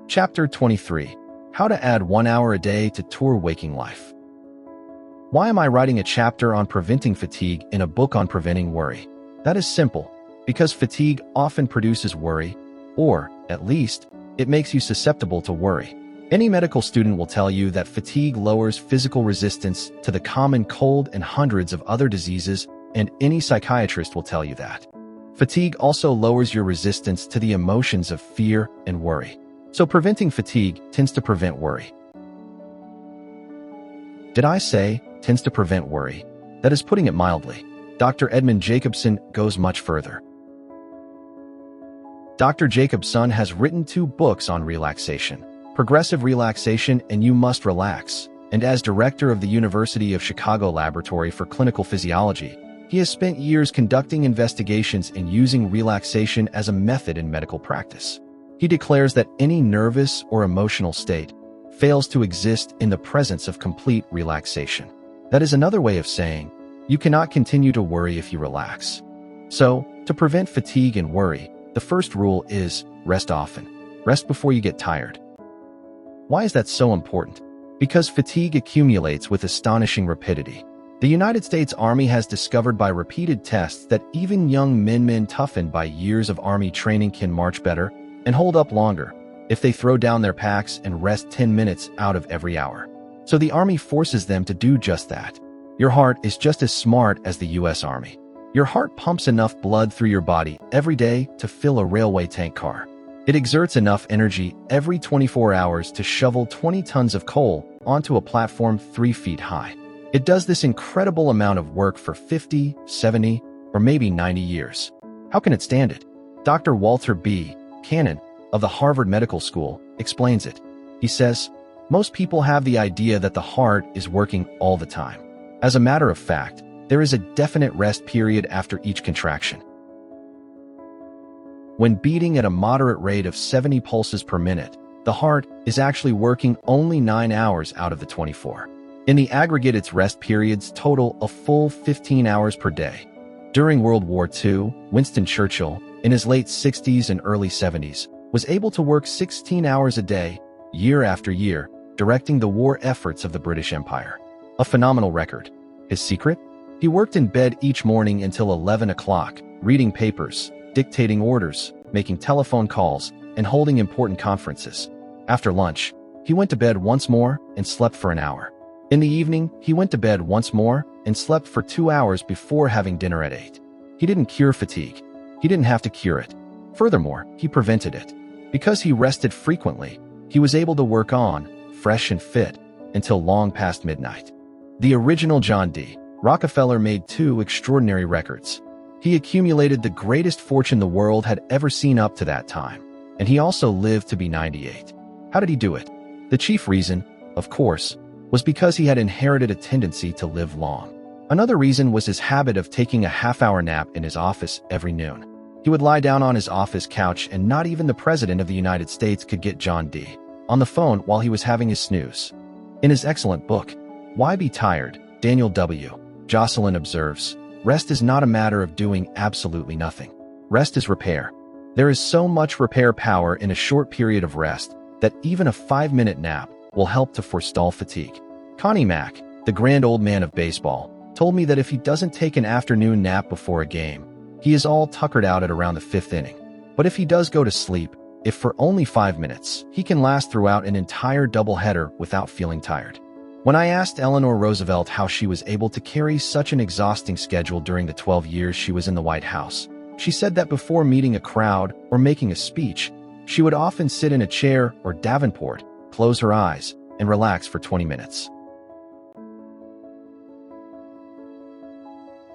Chapter 23: How to Add 1 Hour a Day to Tour Waking Life. Why am I writing a chapter on preventing fatigue in a book on preventing worry? That is simple, because fatigue often produces worry, or, at least, it makes you susceptible to worry. Any medical student will tell you that fatigue lowers physical resistance to the common cold and hundreds of other diseases, and any psychiatrist will tell you that. Fatigue also lowers your resistance to the emotions of fear and worry. So preventing fatigue tends to prevent worry. Did I say tends to prevent worry? That is putting it mildly. Dr. Edmund Jacobson goes much further. Dr. Jacobson has written 2 books on relaxation, Progressive Relaxation and You Must Relax, and as director of the University of Chicago Laboratory for Clinical Physiology, he has spent years conducting investigations in using relaxation as a method in medical practice. He declares that any nervous or emotional state fails to exist in the presence of complete relaxation. That is another way of saying, you cannot continue to worry if you relax. So, to prevent fatigue and worry, the first rule is rest often. Rest before you get tired. Why is that so important? Because fatigue accumulates with astonishing rapidity. The United States Army has discovered by repeated tests that even young men toughened by years of Army training can march better and hold up longer if they throw down their packs and rest 10 minutes out of every hour. So the Army forces them to do just that. Your heart is just as smart as the U.S. Army. Your heart pumps enough blood through your body every day to fill a railway tank car. It exerts enough energy every 24 hours to shovel 20 tons of coal onto a platform 3 feet high. It does this incredible amount of work for 50, 70, or maybe 90 years. How can it stand it? Dr. Walter B. Cannon of the Harvard Medical School explains it. He says, most people have the idea that the heart is working all the time. As a matter of fact, there is a definite rest period after each contraction. When beating at a moderate rate of 70 pulses per minute, the heart is actually working only 9 hours out of the 24. In the aggregate, its rest periods total a full 15 hours per day. During World War II, Winston Churchill, in his late 60s and early 70s, was able to work 16 hours a day, year after year, directing the war efforts of the British Empire. A phenomenal record. His secret? He worked in bed each morning until 11 o'clock, reading papers, dictating orders, making telephone calls, and holding important conferences. After lunch, he went to bed once more and slept for an hour. In the evening, he went to bed once more and slept for 2 hours before having dinner at 8. He didn't cure fatigue. He didn't have to cure it. Furthermore, he prevented it. Because he rested frequently, he was able to work on, fresh and fit, until long past midnight. The original John D. Rockefeller made 2 extraordinary records. He accumulated the greatest fortune the world had ever seen up to that time, and he also lived to be 98. How did he do it? The chief reason, of course, was because he had inherited a tendency to live long. Another reason was his habit of taking a half-hour nap in his office every noon. He would lie down on his office couch, and not even the President of the United States could get John D. on the phone while he was having his snooze. In his excellent book, Why Be Tired, Daniel W. Jocelyn observes, rest is not a matter of doing absolutely nothing. Rest is repair. There is so much repair power in a short period of rest that even a 5-minute nap will help to forestall fatigue. Connie Mack, the grand old man of baseball, told me that if he doesn't take an afternoon nap before a game, he is all tuckered out at around the 5th inning. But if he does go to sleep, if for only 5 minutes, he can last throughout an entire doubleheader without feeling tired. When I asked Eleanor Roosevelt how she was able to carry such an exhausting schedule during the 12 years she was in the White House, she said that before meeting a crowd or making a speech, she would often sit in a chair or davenport, close her eyes, and relax for 20 minutes.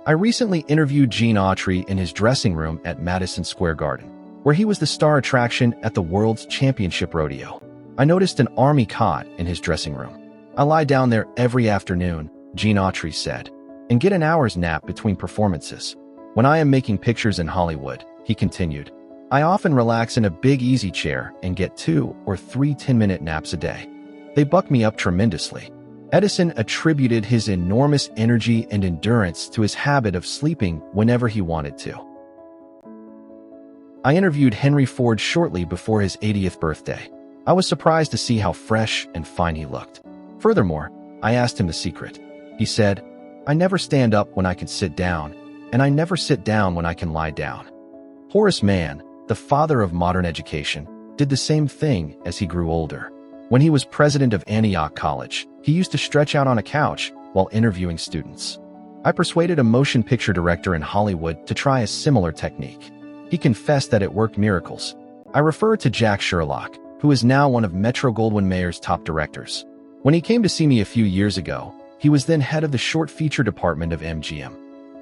I recently interviewed Gene Autry in his dressing room at Madison Square Garden, where he was the star attraction at the World's Championship Rodeo. I noticed an army cot in his dressing room. I lie down there every afternoon, Gene Autry said, and get an hour's nap between performances. When I am making pictures in Hollywood, he continued, I often relax in a big easy chair and get 2 or 3 10-minute naps a day. They buck me up tremendously. Edison attributed his enormous energy and endurance to his habit of sleeping whenever he wanted to. I interviewed Henry Ford shortly before his 80th birthday. I was surprised to see how fresh and fine he looked. Furthermore, I asked him the secret. He said, "I never stand up when I can sit down, and I never sit down when I can lie down." Horace Mann, the father of modern education, did the same thing as he grew older. When he was president of Antioch College, he used to stretch out on a couch while interviewing students. I persuaded a motion picture director in Hollywood to try a similar technique. He confessed that it worked miracles. I refer to Jack Sherlock, who is now one of Metro-Goldwyn-Mayer's top directors. When he came to see me a few years ago, he was then head of the short feature department of MGM.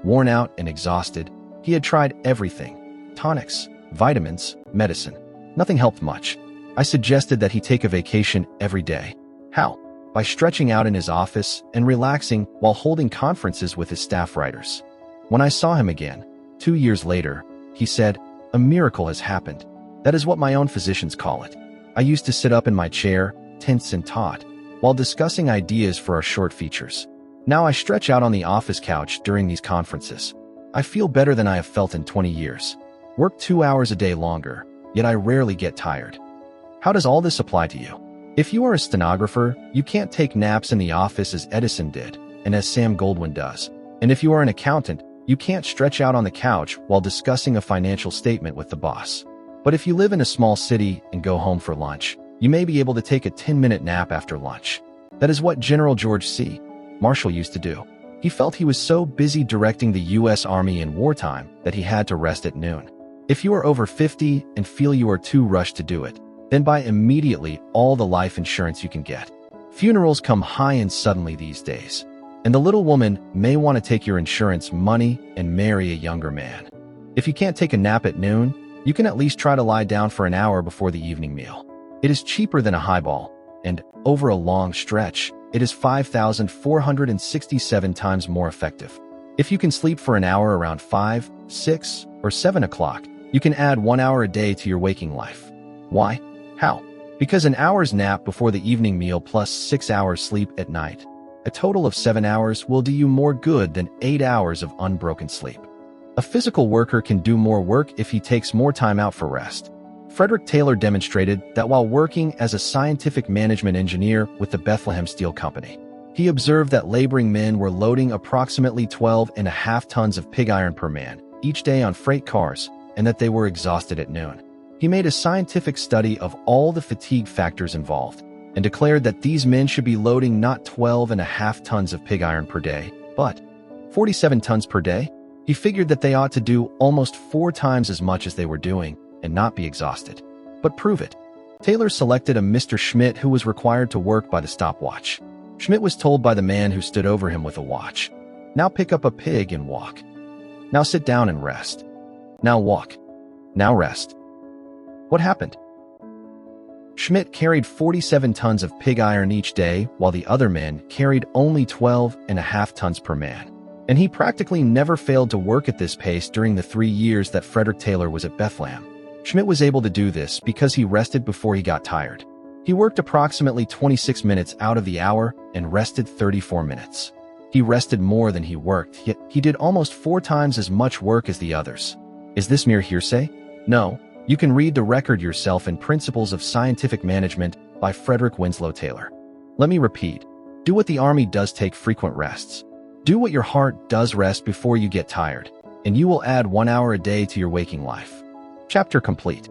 Worn out and exhausted, he had tried everything: tonics, vitamins, medicine. Nothing helped much. I suggested that he take a vacation every day. How? By stretching out in his office and relaxing while holding conferences with his staff writers. When I saw him again, 2 years later, he said, "A miracle has happened. That is what my own physicians call it. I used to sit up in my chair, tense and taut, while discussing ideas for our short features. Now I stretch out on the office couch during these conferences. I feel better than I have felt in 20 years. Work 2 hours a day longer, yet I rarely get tired." How does all this apply to you? If you are a stenographer, you can't take naps in the office as Edison did, and as Sam Goldwyn does. And if you are an accountant, you can't stretch out on the couch while discussing a financial statement with the boss. But if you live in a small city and go home for lunch, you may be able to take a 10-minute nap after lunch. That is what General George C. Marshall used to do. He felt he was so busy directing the U.S. Army in wartime that he had to rest at noon. If you are over 50 and feel you are too rushed to do it, then buy immediately all the life insurance you can get. Funerals come high and suddenly these days, and the little woman may want to take your insurance money and marry a younger man. If you can't take a nap at noon, you can at least try to lie down for an hour before the evening meal. It is cheaper than a highball, and over a long stretch, it is 5,467 times more effective. If you can sleep for an hour around 5, 6, or 7 o'clock, you can add 1 hour a day to your waking life. Why? How? Because an hour's nap before the evening meal plus 6 hours sleep at night, a total of 7 hours, will do you more good than 8 hours of unbroken sleep. A physical worker can do more work if he takes more time out for rest. Frederick Taylor demonstrated that while working as a scientific management engineer with the Bethlehem Steel Company. He observed that laboring men were loading approximately 12.5 tons of pig iron per man each day on freight cars, and that they were exhausted at noon. He made a scientific study of all the fatigue factors involved and declared that these men should be loading not 12.5 tons of pig iron per day, but 47 tons per day. He figured that they ought to do almost 4 times as much as they were doing and not be exhausted. But prove it. Taylor selected a Mr. Schmidt who was required to work by the stopwatch. Schmidt was told by the man who stood over him with a watch, "Now pick up a pig and walk. Now sit down and rest. Now walk. Now rest." What happened? Schmidt carried 47 tons of pig iron each day, while the other men carried only 12.5 tons per man. And he practically never failed to work at this pace during the 3 years that Frederick Taylor was at Bethlehem. Schmidt was able to do this because he rested before he got tired. He worked approximately 26 minutes out of the hour and rested 34 minutes. He rested more than he worked, yet he did almost 4 times as much work as the others. Is this mere hearsay? No. You can read the record yourself in Principles of Scientific Management by Frederick Winslow Taylor. Let me repeat. Do what the Army does: take frequent rests. Do what your heart does: rest before you get tired, and you will add 1 hour a day to your waking life. Chapter complete.